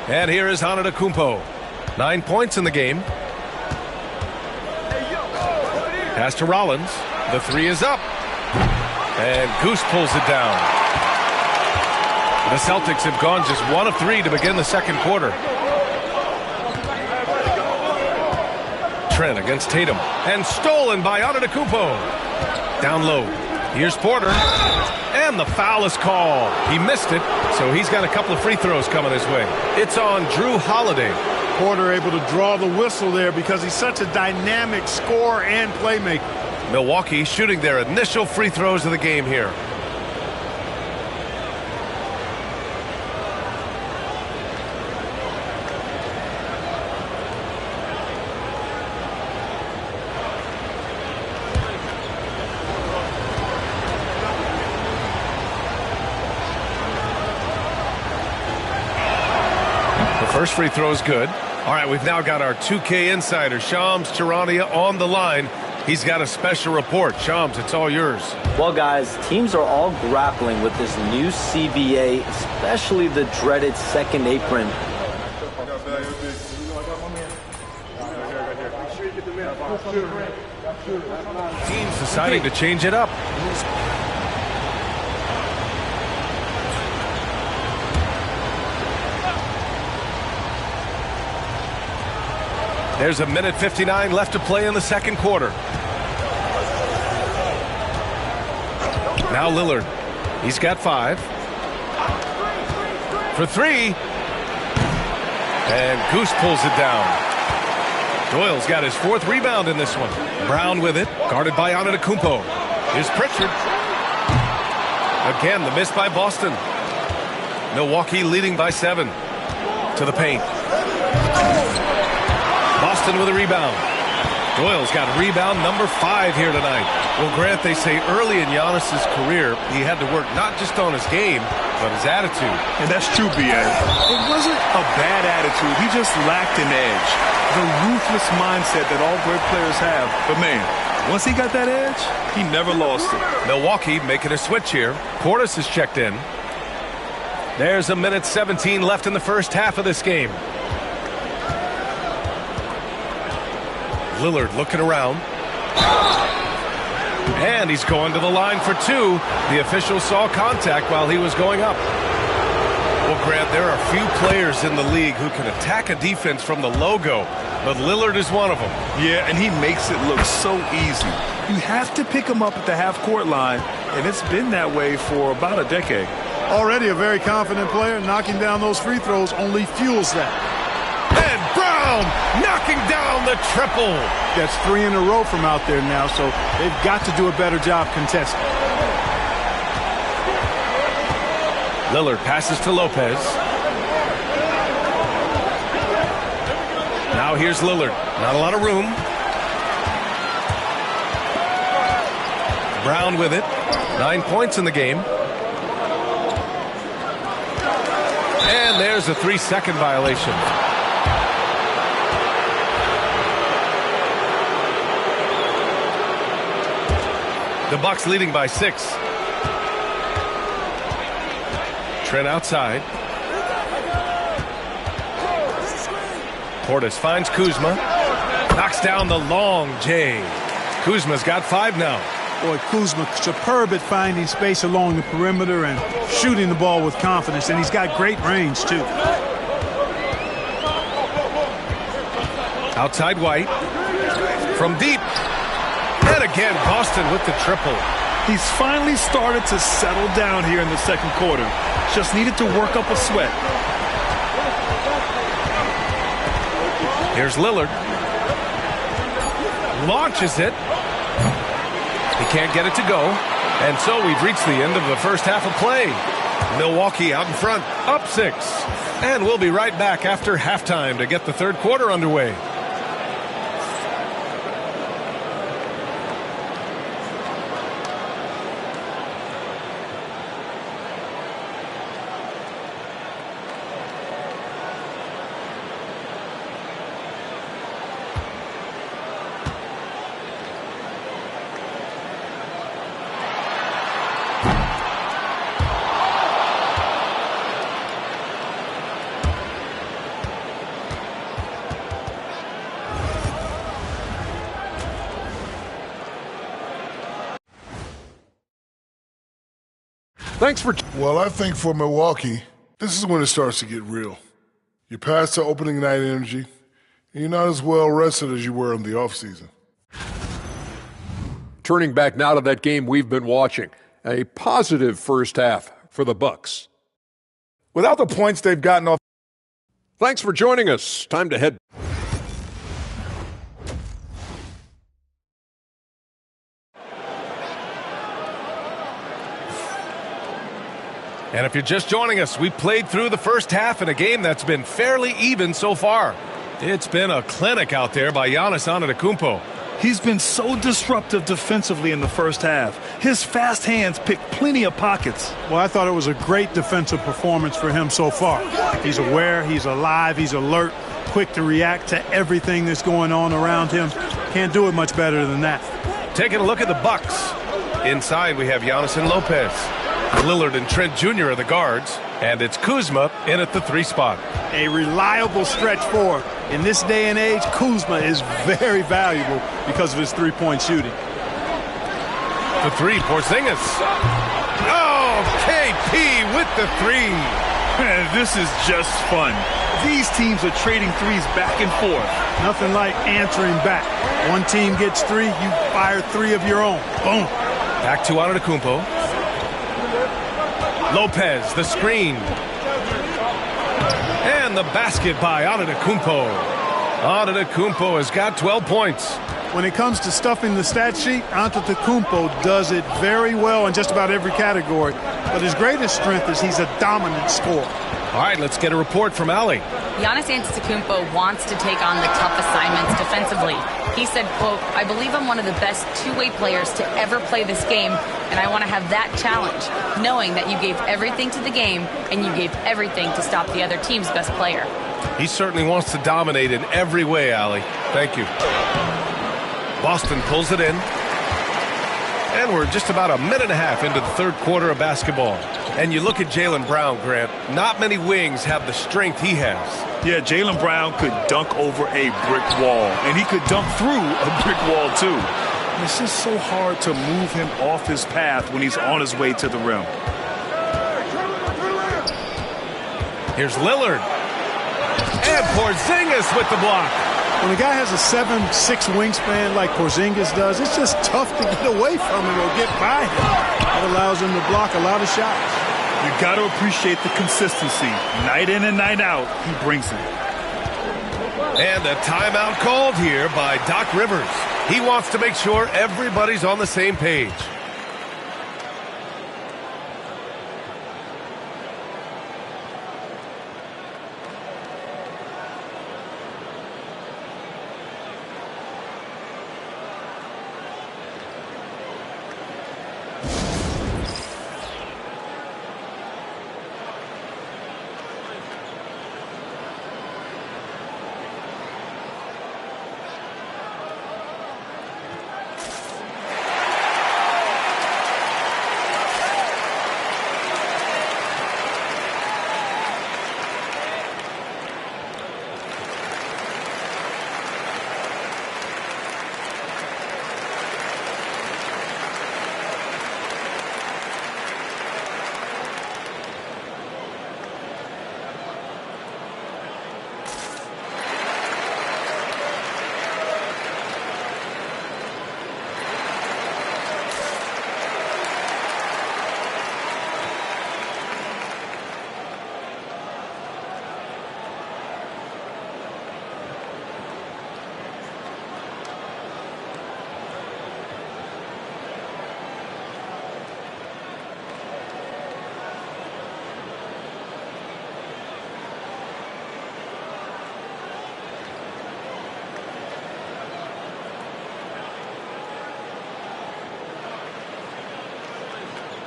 And here is Antetokounmpo. 9 points in the game. Pass to Rollins. The three is up. And Goose pulls it down. The Celtics have gone just 1 of 3 to begin the second quarter. Trent against Tatum. And stolen by Antetokounmpo. Down low. Here's Porter. And the foul is called. He missed it, so he's got a couple of free throws coming his way. It's on Drew Holiday. Porter able to draw the whistle there because he's such a dynamic scorer and playmaker. Milwaukee shooting their initial free throws of the game here. First free throw is good. All right, we've now got our 2K insider, Shams Charania, on the line. He's got a special report. Shams, it's all yours. Well, guys, teams are all grappling with this new CBA, especially the dreaded second apron. Teams deciding to change it up. There's a minute 59 left to play in the second quarter. Now Lillard. He's got 5. For 3. And Goose pulls it down. Doyle's got his 4th rebound in this one. Brown with it, guarded by Antetokounmpo. Here's Pritchard. Again, the miss by Boston. Milwaukee leading by 7. To the paint. Boston with a rebound. Doyle's got rebound number 5 here tonight. Well, Grant, they say early in Giannis's career, he had to work not just on his game, but his attitude. And that's true, B.A. It wasn't a bad attitude. He just lacked an edge. The ruthless mindset that all great players have. But, man, once he got that edge, he never lost it. Milwaukee making a switch here. Portis is checked in. There's a minute 17 left in the first half of this game. Lillard looking around. And he's going to the line for 2. The official saw contact while he was going up. Well, Grant, there are few players in the league who can attack a defense from the logo, but Lillard is one of them. Yeah, and he makes it look so easy. You have to pick him up at the half-court line, and it's been that way for about a decade. Already a very confident player. Knocking down those free throws only fuels that. And Brown knocking down the triple. That's 3 in a row from out there now, so they've got to do a better job contesting. Lillard passes to Lopez. Now here's Lillard. Not a lot of room. Brown with it. 9 points in the game. And there's a 3-second violation. The Bucks leading by 6. Trent outside. Portis finds Kuzma. Knocks down the long J. Kuzma's got 5 now. Boy, Kuzma superb at finding space along the perimeter and shooting the ball with confidence, and he's got great range, too. Outside White. From deep. And again, Boston with the triple. He's finally started to settle down here in the second quarter. Just needed to work up a sweat. Here's Lillard. Launches it. He can't get it to go. And so we've reached the end of the first half of play. Milwaukee out in front, up 6. And we'll be right back after halftime to get the third quarter underway. Well, I think for Milwaukee, this is when it starts to get real. You're past the opening night energy, and you're not as well rested as you were in the offseason. Turning back now to that game we've been watching. A positive first half for the Bucks. Without the points they've gotten off. Thanks for joining us. Time to head. And if you're just joining us, we played through the first half in a game that's been fairly even so far. It's been a clinic out there by Giannis Antetokounmpo. He's been so disruptive defensively in the first half. His fast hands pick plenty of pockets. Well, I thought it was a great defensive performance for him so far. He's aware, he's alive, he's alert, quick to react to everything that's going on around him. Can't do it much better than that. Taking a look at the Bucks. Inside, we have Giannis and Lopez. Lillard and Trent Jr. are the guards, and it's Kuzma in at the 3 spot. A reliable stretch forward. In this day and age, Kuzma is very valuable because of his three-point shooting. The 3, Porzingis. Oh, KP with the 3. Man, this is just fun. These teams are trading threes back and forth. Nothing like answering back. One team gets 3, you fire 3 of your own. Boom. Back to Antetokounmpo. Lopez, the screen. And the basket by Antetokounmpo. Antetokounmpo has got 12 points. When it comes to stuffing the stat sheet, Antetokounmpo does it very well in just about every category. But his greatest strength is he's a dominant scorer. All right, let's get a report from Allie. Giannis Antetokounmpo wants to take on the tough assignments defensively. He said, quote, "I believe I'm one of the best two-way players to ever play this game, and I want to have that challenge, knowing that you gave everything to the game and you gave everything to stop the other team's best player." He certainly wants to dominate in every way, Allie. Thank you. Boston pulls it in. And we're just about a minute and a half into the third quarter of basketball. And you look at Jaylen Brown, Grant, not many wings have the strength he has. Yeah, Jaylen Brown could dunk over a brick wall, and he could dunk through a brick wall, too. And it's just so hard to move him off his path when he's on his way to the rim. Here's Lillard. And Porzingis with the block. When a guy has a 7'6" wingspan like Porzingis does, it's just tough to get away from him or get by him. That allows him to block a lot of shots. You got to appreciate the consistency. Night in and night out, he brings it. And a timeout called here by Doc Rivers. He wants to make sure everybody's on the same page.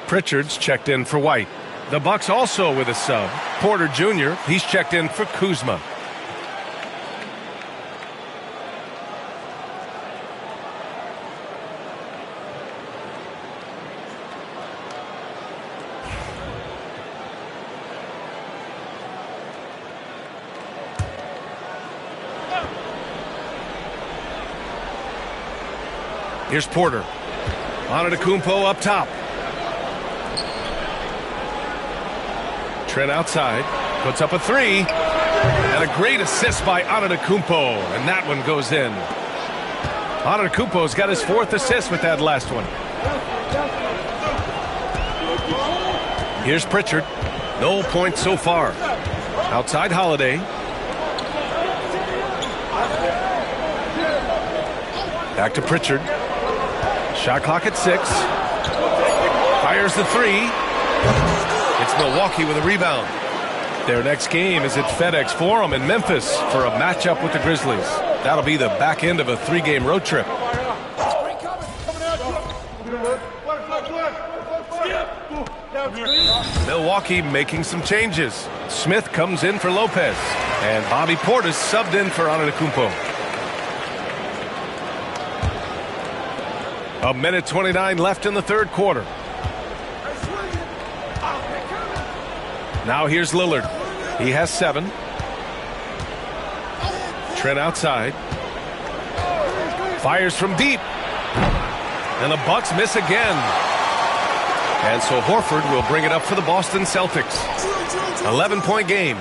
Pritchard's checked in for White. The Bucks also with a sub. Porter Jr., he's checked in for Kuzma. Here's Porter. Antetokounmpo up top. Trent outside, puts up a three, and a great assist by Antetokounmpo, and that one goes in. Antetokounmpo's got his 4th assist with that last one. Here's Pritchard. No points so far. Outside Holiday. Back to Pritchard. Shot clock at 6. Fires the three. It's Milwaukee with a rebound. Their next game is at FedEx Forum in Memphis for a matchup with the Grizzlies. That'll be the back end of a 3-game road trip. Milwaukee making some changes. Smith comes in for Lopez, and Bobby Portis subbed in for Antetokounmpo. 1:29 left in the 3rd quarter. Now here's Lillard. He has 7. Trent outside. Fires from deep. And the Bucks miss again. And so Horford will bring it up for the Boston Celtics. 11-point game.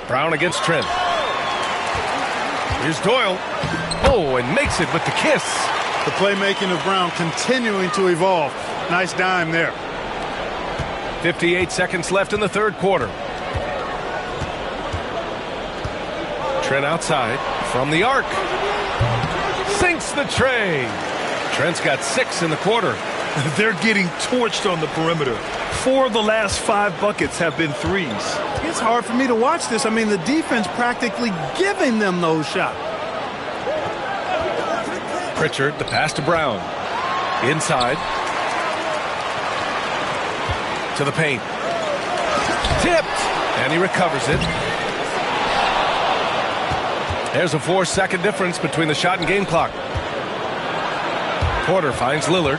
Brown against Trent. Here's Doyle. Oh, and makes it with the kiss. The playmaking of Brown continuing to evolve. Nice dime there. 58 seconds left in the 3rd quarter. Trent outside from the arc. Sinks the tray. Trent's got 6 in the quarter. They're getting torched on the perimeter. 4 of the last 5 buckets have been threes. It's hard for me to watch this. I mean, the defense practically giving them those shots. Pritchard, the pass to Brown. Inside. To the paint. Tipped. And he recovers it. There's a 4-second difference between the shot and game clock. Porter finds Lillard.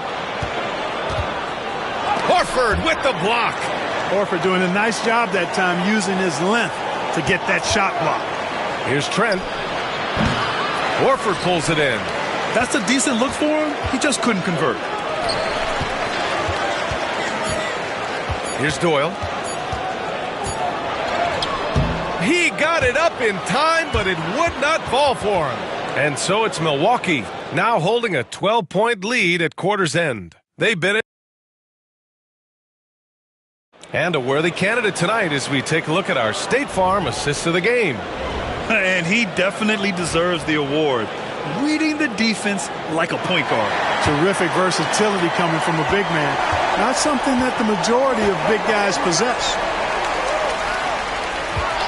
Horford with the block. Horford doing a nice job that time using his length to get that shot block. Here's Trent. Horford pulls it in. That's a decent look for him. He just couldn't convert. Here's Doyle. He got it up in time, but it would not fall for him. And so it's Milwaukee, now holding a 12-point lead at quarter's end. They bid it. And a worthy candidate tonight as we take a look at our State Farm assist of the game. And he definitely deserves the award. Reading the defense like a point guard. Terrific versatility coming from a big man. Not something that the majority of big guys possess.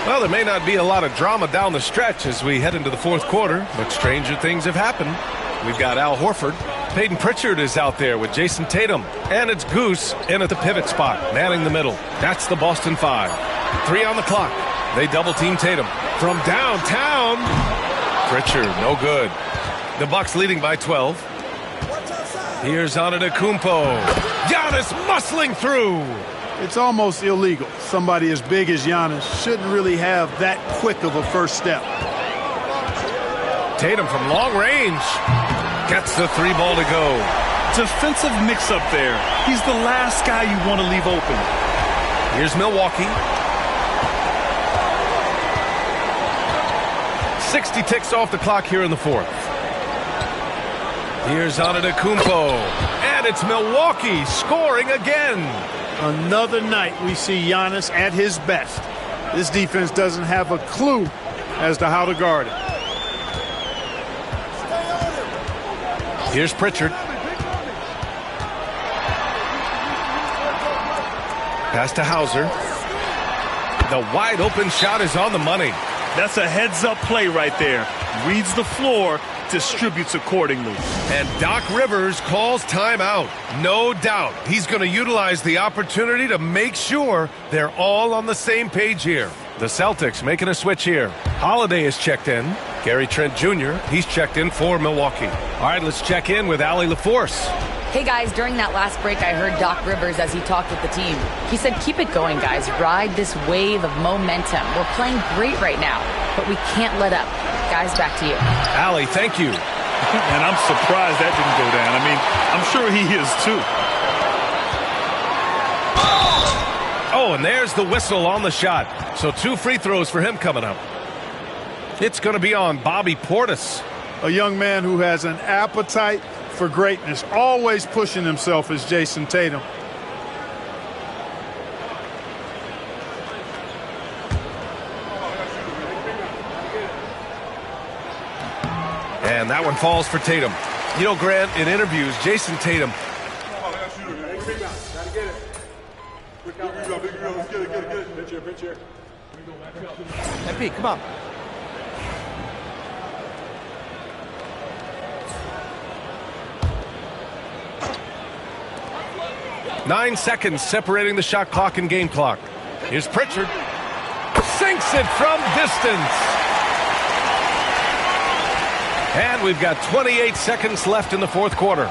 Well, there may not be a lot of drama down the stretch as we head into the 4th quarter, but stranger things have happened. We've got Al Horford. Peyton Pritchard is out there with Jason Tatum. And it's Goose in at the pivot spot, manning the middle. That's the Boston 5. 3 on the clock. They double-team Tatum. From downtown, Pritchard, no good. The Bucks leading by 12. Here's Antetokounmpo. Giannis muscling through. It's almost illegal. Somebody as big as Giannis shouldn't really have that quick of a first step. Tatum from long range gets the 3 ball to go. Defensive mix-up there. He's the last guy you want to leave open. Here's Milwaukee. 60 ticks off the clock here in the 4th. Here's Antetokounmpo. And it's Milwaukee scoring again. Another night we see Giannis at his best. This defense doesn't have a clue as to how to guard it. Here's Pritchard. Pass to Hauser. The wide open shot is on the money. That's a heads-up play right there. Reads the floor, distributes accordingly. And Doc Rivers calls timeout. No doubt he's going to utilize the opportunity to make sure they're all on the same page here. The Celtics making a switch here. Holiday is checked in. Gary Trent Jr., he's checked in for Milwaukee. All right, let's check in with Allie LaForce. Hey, guys, during that last break, I heard Doc Rivers as he talked with the team. He said, keep it going, guys. Ride this wave of momentum. We're playing great right now, but we can't let up. Guys, back to you. Allie, thank you. And I'm surprised that didn't go down. I mean, I'm sure he is, too. Oh, and there's the whistle on the shot. So 2 free throws for him coming up. It's going to be on Bobby Portis. A young man who has an appetite for greatness, always pushing himself as Jason Tatum. And that one falls for Tatum. You know, Grant, in interviews, Jason Tatum. MP, come on. Nine seconds separating the shot clock and game clock. Here's Pritchard. Sinks it from distance. And we've got 28 seconds left in the fourth quarter.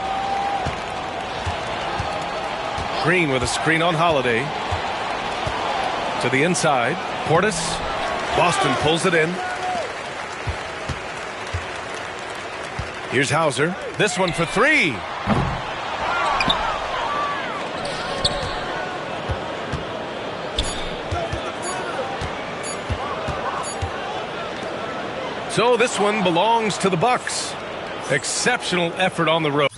Green with a screen on Holiday. To the inside. Portis. Boston pulls it in. Here's Hauser. This one for 3. So this one belongs to the Bucks. Exceptional effort on the road.